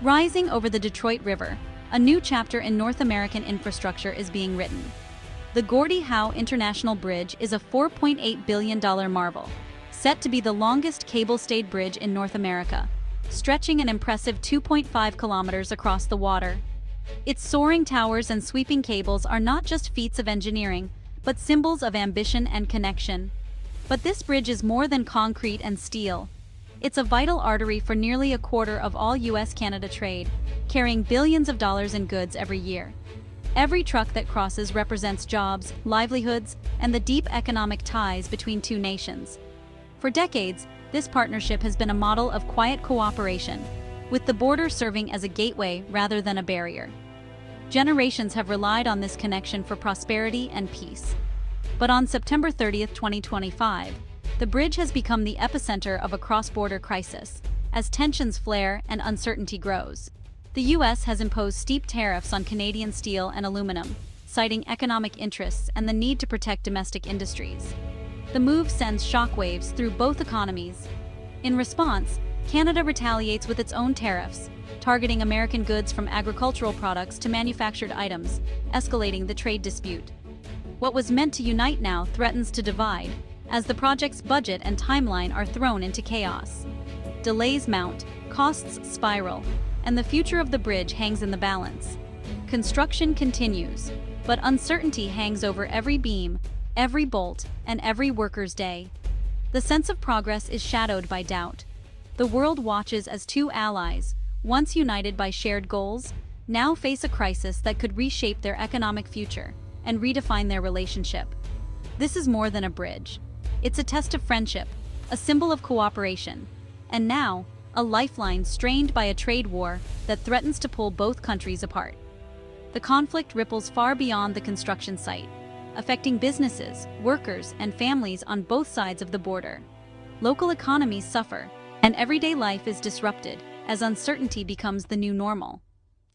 Rising over the Detroit River, a new chapter in North American infrastructure is being written. The Gordie Howe International Bridge is a $4.8 billion marvel, set to be the longest cable-stayed bridge in North America, stretching an impressive 2.5 kilometers across the water. Its soaring towers and sweeping cables are not just feats of engineering, but symbols of ambition and connection. But this bridge is more than concrete and steel. It's a vital artery for nearly a quarter of all US-Canada trade, carrying billions of dollars in goods every year. Every truck that crosses represents jobs, livelihoods, and the deep economic ties between two nations. For decades, this partnership has been a model of quiet cooperation, with the border serving as a gateway rather than a barrier. Generations have relied on this connection for prosperity and peace. But on September 30, 2025, the bridge has become the epicenter of a cross-border crisis, as tensions flare and uncertainty grows. The US has imposed steep tariffs on Canadian steel and aluminum, citing economic interests and the need to protect domestic industries. The move sends shockwaves through both economies. In response, Canada retaliates with its own tariffs, targeting American goods from agricultural products to manufactured items, escalating the trade dispute. What was meant to unite now threatens to divide, as the project's budget and timeline are thrown into chaos. Delays mount, costs spiral, and the future of the bridge hangs in the balance. Construction continues, but uncertainty hangs over every beam, every bolt, and every worker's day. The sense of progress is shadowed by doubt. The world watches as two allies, once united by shared goals, now face a crisis that could reshape their economic future and redefine their relationship. This is more than a bridge. It's a test of friendship, a symbol of cooperation, and now, a lifeline strained by a trade war that threatens to pull both countries apart. The conflict ripples far beyond the construction site, affecting businesses, workers, and families on both sides of the border. Local economies suffer, and everyday life is disrupted as uncertainty becomes the new normal.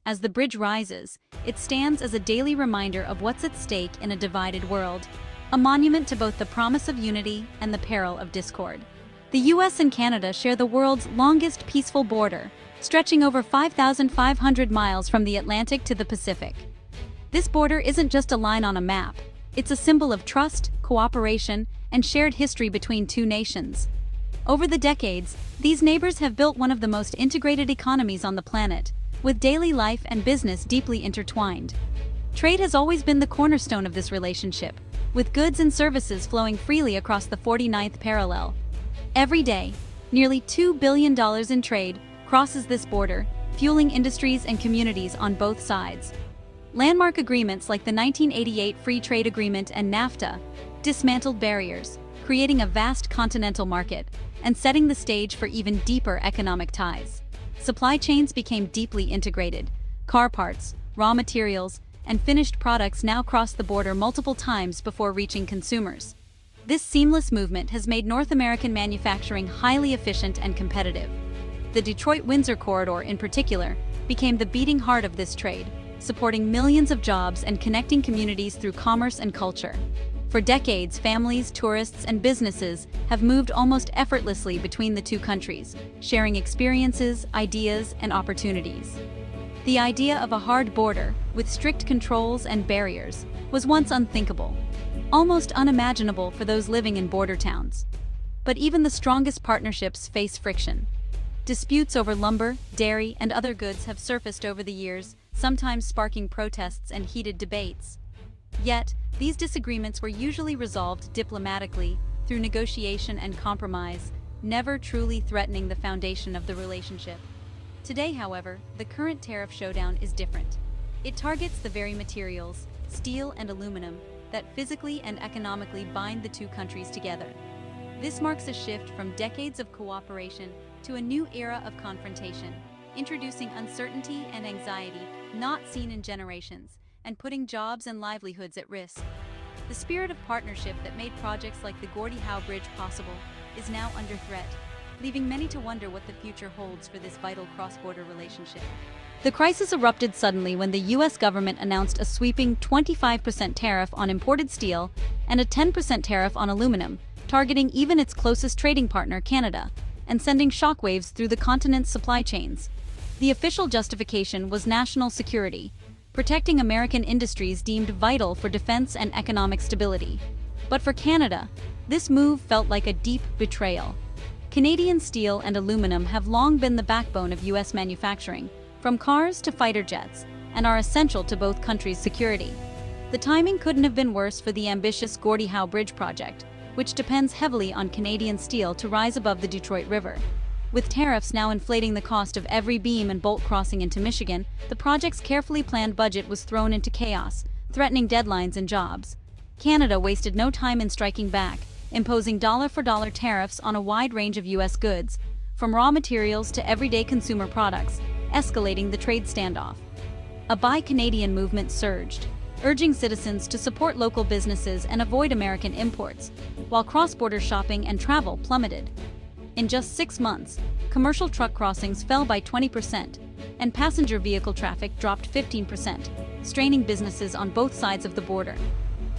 As the bridge rises, it stands as a daily reminder of what's at stake in a divided world, a monument to both the promise of unity and the peril of discord. The US and Canada share the world's longest peaceful border, stretching over 5,500 miles from the Atlantic to the Pacific. This border isn't just a line on a map. It's a symbol of trust, cooperation, and shared history between two nations. Over the decades, these neighbors have built one of the most integrated economies on the planet, with daily life and business deeply intertwined. Trade has always been the cornerstone of this relationship, with goods and services flowing freely across the 49th parallel. Every day, nearly $2 billion in trade crosses this border, fueling industries and communities on both sides. Landmark agreements like the 1988 Free Trade Agreement and NAFTA dismantled barriers, creating a vast continental market and setting the stage for even deeper economic ties. Supply chains became deeply integrated. Car parts, raw materials, and finished products now cross the border multiple times before reaching consumers. This seamless movement has made North American manufacturing highly efficient and competitive. The Detroit-Windsor corridor, in particular, became the beating heart of this trade, supporting millions of jobs and connecting communities through commerce and culture. For decades, families, tourists, and businesses have moved almost effortlessly between the two countries, sharing experiences, ideas, and opportunities. The idea of a hard border, with strict controls and barriers, was once unthinkable, almost unimaginable for those living in border towns. But even the strongest partnerships face friction. Disputes over lumber, dairy, and other goods have surfaced over the years, sometimes sparking protests and heated debates. Yet, these disagreements were usually resolved diplomatically, through negotiation and compromise, never truly threatening the foundation of the relationship. Today, however, the current tariff showdown is different. It targets the very materials, steel and aluminum, that physically and economically bind the two countries together. This marks a shift from decades of cooperation to a new era of confrontation, introducing uncertainty and anxiety not seen in generations, and putting jobs and livelihoods at risk. The spirit of partnership that made projects like the Gordie Howe Bridge possible is now under threat, leaving many to wonder what the future holds for this vital cross-border relationship. The crisis erupted suddenly when the US government announced a sweeping 25% tariff on imported steel and a 10% tariff on aluminum, targeting even its closest trading partner, Canada, and sending shockwaves through the continent's supply chains. The official justification was national security, protecting American industries deemed vital for defense and economic stability. But for Canada, this move felt like a deep betrayal. Canadian steel and aluminum have long been the backbone of U.S. manufacturing, from cars to fighter jets, and are essential to both countries' security. The timing couldn't have been worse for the ambitious Gordie Howe Bridge project, which depends heavily on Canadian steel to rise above the Detroit River. With tariffs now inflating the cost of every beam and bolt crossing into Michigan, the project's carefully planned budget was thrown into chaos, threatening deadlines and jobs. Canada wasted no time in striking back, imposing dollar-for-dollar tariffs on a wide range of U.S. goods, from raw materials to everyday consumer products, escalating the trade standoff. A Buy Canadian movement surged, urging citizens to support local businesses and avoid American imports, while cross-border shopping and travel plummeted. In just 6 months, commercial truck crossings fell by 20%, and passenger vehicle traffic dropped 15%, straining businesses on both sides of the border.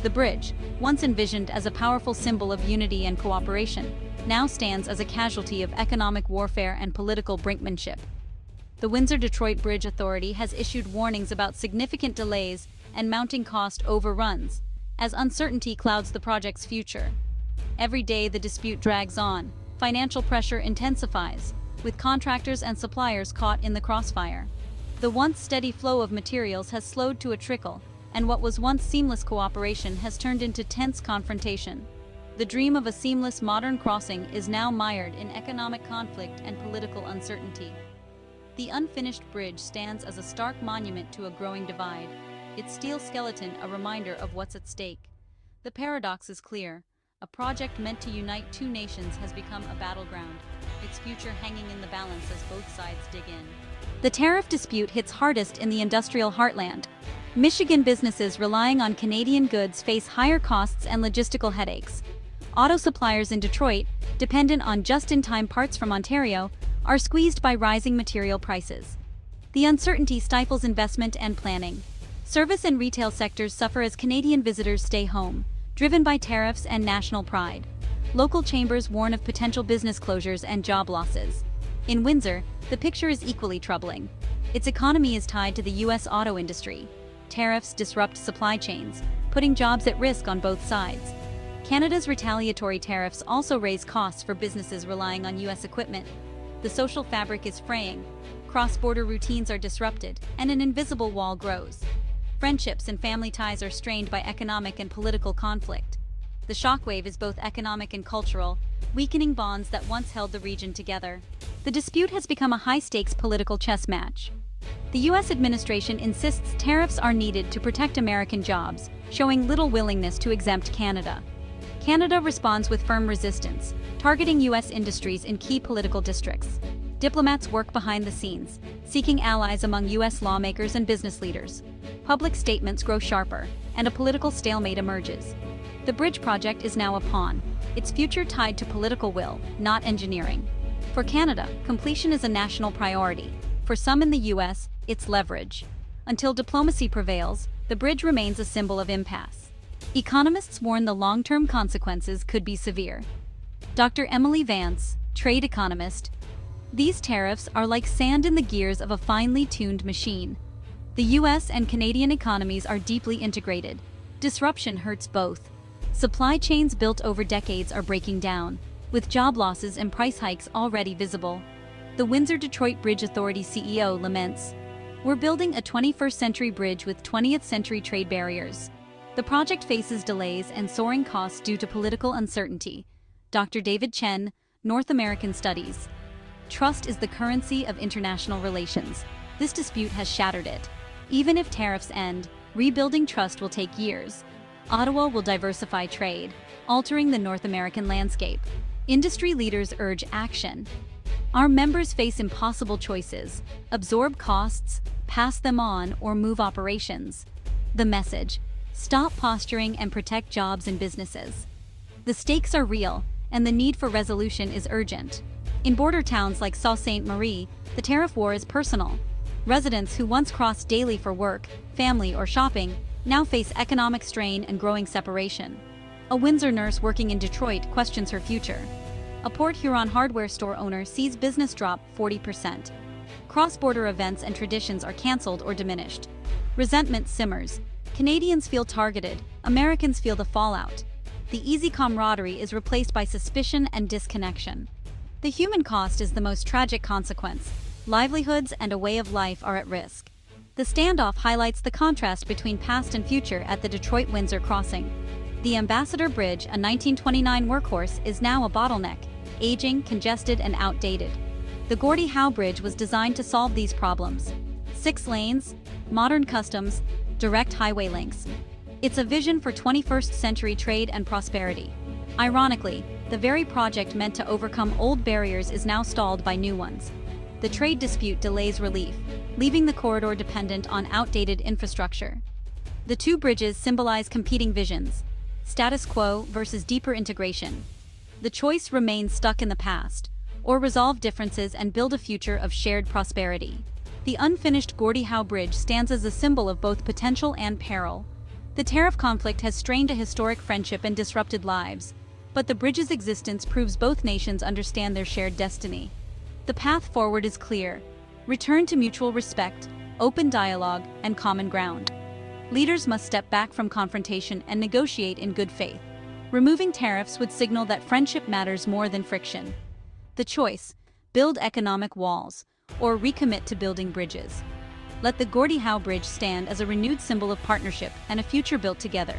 The bridge, once envisioned as a powerful symbol of unity and cooperation, now stands as a casualty of economic warfare and political brinkmanship. The Windsor-Detroit Bridge Authority has issued warnings about significant delays and mounting cost overruns, as uncertainty clouds the project's future. Every day the dispute drags on, financial pressure intensifies, with contractors and suppliers caught in the crossfire. The once steady flow of materials has slowed to a trickle, and what was once seamless cooperation has turned into tense confrontation. The dream of a seamless modern crossing is now mired in economic conflict and political uncertainty. The unfinished bridge stands as a stark monument to a growing divide, its steel skeleton a reminder of what's at stake. The paradox is clear. A project meant to unite two nations has become a battleground, its future hanging in the balance as both sides dig in. The tariff dispute hits hardest in the industrial heartland. Michigan businesses relying on Canadian goods face higher costs and logistical headaches. Auto suppliers in Detroit, dependent on just-in-time parts from Ontario, are squeezed by rising material prices. The uncertainty stifles investment and planning. Service and retail sectors suffer as Canadian visitors stay home, driven by tariffs and national pride. Local chambers warn of potential business closures and job losses. In Windsor, the picture is equally troubling. Its economy is tied to the U.S. auto industry. Tariffs disrupt supply chains, putting jobs at risk on both sides. Canada's retaliatory tariffs also raise costs for businesses relying on U.S. equipment. The social fabric is fraying, cross-border routines are disrupted, and an invisible wall grows. Friendships and family ties are strained by economic and political conflict. The shockwave is both economic and cultural, weakening bonds that once held the region together. The dispute has become a high-stakes political chess match. The U.S. administration insists tariffs are needed to protect American jobs, showing little willingness to exempt Canada. Canada responds with firm resistance, targeting U.S. industries in key political districts. Diplomats work behind the scenes, seeking allies among U.S. lawmakers and business leaders. Public statements grow sharper, and a political stalemate emerges. The bridge project is now a pawn, its future tied to political will, not engineering. For Canada, completion is a national priority. For some in the U.S., it's leverage. Until diplomacy prevails, the bridge remains a symbol of impasse. Economists warn the long-term consequences could be severe. Dr. Emily Vance, trade economist, these tariffs are like sand in the gears of a finely tuned machine. The U.S. and Canadian economies are deeply integrated. Disruption hurts both. Supply chains built over decades are breaking down, with job losses and price hikes already visible. The Windsor-Detroit Bridge Authority CEO laments, "We're building a 21st-century bridge with 20th-century trade barriers." The project faces delays and soaring costs due to political uncertainty. Dr. David Chen, North American Studies. Trust is the currency of international relations. This dispute has shattered it. Even if tariffs end, rebuilding trust will take years. Ottawa will diversify trade, altering the North American landscape. Industry leaders urge action. Our members face impossible choices: absorb costs, pass them on, or move operations. The message: stop posturing and protect jobs and businesses. The stakes are real, and the need for resolution is urgent. In border towns like Sault Ste. Marie, the tariff war is personal. Residents who once crossed daily for work, family, or shopping now face economic strain and growing separation. A Windsor nurse working in Detroit questions her future. A Port Huron hardware store owner sees business drop 40%. cross-border events and traditions are cancelled or diminished. Resentment simmers. Canadians feel targeted, Americans feel the fallout. The easy camaraderie is replaced by suspicion and disconnection. The human cost is the most tragic consequence. Livelihoods and a way of life are at risk. The standoff highlights the contrast between past and future at the Detroit-Windsor crossing. The Ambassador Bridge, a 1929 workhorse, is now a bottleneck, aging, congested, and outdated. The Gordie Howe Bridge was designed to solve these problems. 6 lanes, modern customs, direct highway links. It's a vision for 21st century trade and prosperity. Ironically, the very project meant to overcome old barriers is now stalled by new ones. The trade dispute delays relief, leaving the corridor dependent on outdated infrastructure. The two bridges symbolize competing visions: status quo versus deeper integration. The choice remains stuck in the past, or resolve differences and build a future of shared prosperity. The unfinished Gordie Howe Bridge stands as a symbol of both potential and peril. The tariff conflict has strained a historic friendship and disrupted lives, but the bridge's existence proves both nations understand their shared destiny. The path forward is clear: return to mutual respect, open dialogue, and common ground. Leaders must step back from confrontation and negotiate in good faith. Removing tariffs would signal that friendship matters more than friction. The choice: build economic walls, or recommit to building bridges. Let the Gordie Howe Bridge stand as a renewed symbol of partnership and a future built together.